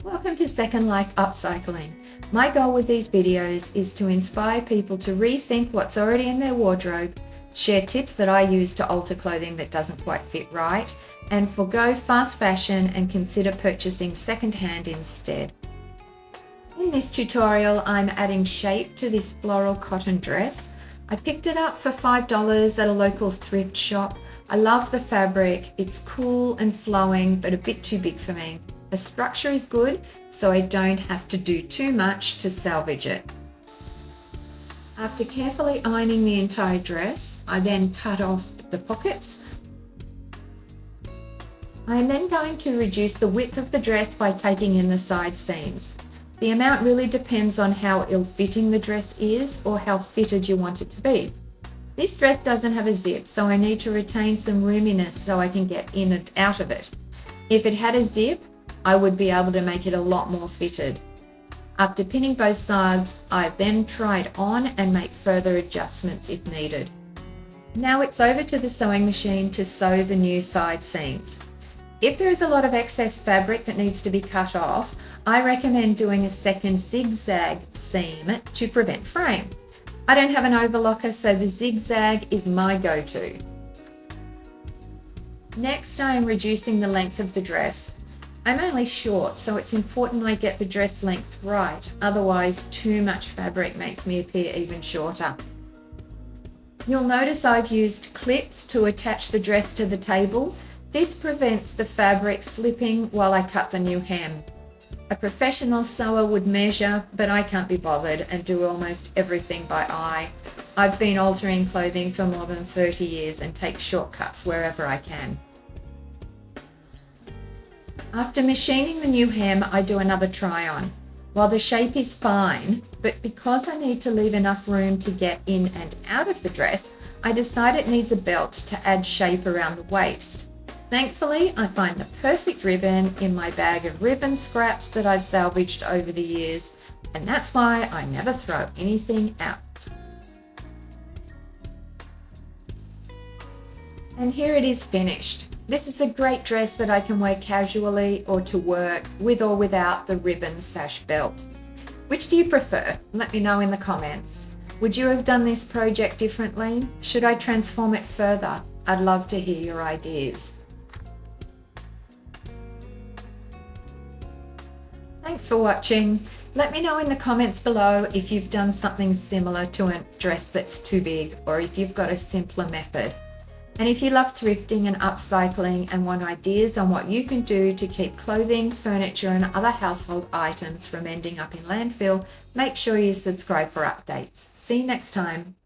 Welcome to Second Life Upcycling. My goal with these videos is to inspire people to rethink what's already in their wardrobe, share tips that I use to alter clothing that doesn't quite fit right, and forgo fast fashion and consider purchasing secondhand instead. In this tutorial, I'm adding shape to this floral cotton dress. I picked it up for $5 at a local thrift shop. I love the fabric. It's cool and flowing, but a bit too big for me. The structure is good, so I don't have to do too much to salvage it. After carefully ironing the entire dress, I then cut off the pockets. I am then going to reduce the width of the dress by taking in the side seams. The amount really depends on how ill-fitting the dress is or how fitted you want it to be. This dress doesn't have a zip, so I need to retain some roominess so I can get in and out of it. If it had a zip, I would be able to make it a lot more fitted. After pinning both sides, I then try it on and make further adjustments if needed. Now it's over to the sewing machine to sew the new side seams. If there is a lot of excess fabric that needs to be cut off, I recommend doing a second zigzag seam to prevent fraying. I don't have an overlocker, so the zigzag is my go-to. Next, I am reducing the length of the dress. I'm only short, so it's important I get the dress length right, otherwise too much fabric makes me appear even shorter. You'll notice I've used clips to attach the dress to the table. This prevents the fabric slipping while I cut the new hem. A professional sewer would measure, but I can't be bothered and do almost everything by eye. I've been altering clothing for more than 30 years and take shortcuts wherever I can. After machining the new hem, I do another try on. While the shape is fine, but because I need to leave enough room to get in and out of the dress, I decide it needs a belt to add shape around the waist. Thankfully, I find the perfect ribbon in my bag of ribbon scraps that I've salvaged over the years, and that's why I never throw anything out. And here it is finished. This is a great dress that I can wear casually or to work with or without the ribbon sash belt. Which do you prefer? Let me know in the comments. Would you have done this project differently? Should I transform it further? I'd love to hear your ideas. Thanks for watching. Let me know in the comments below if you've done something similar to a dress that's too big, or if you've got a simpler method. And if you love thrifting and upcycling and want ideas on what you can do to keep clothing, furniture and other household items from ending up in landfill, make sure you subscribe for updates. See you next time.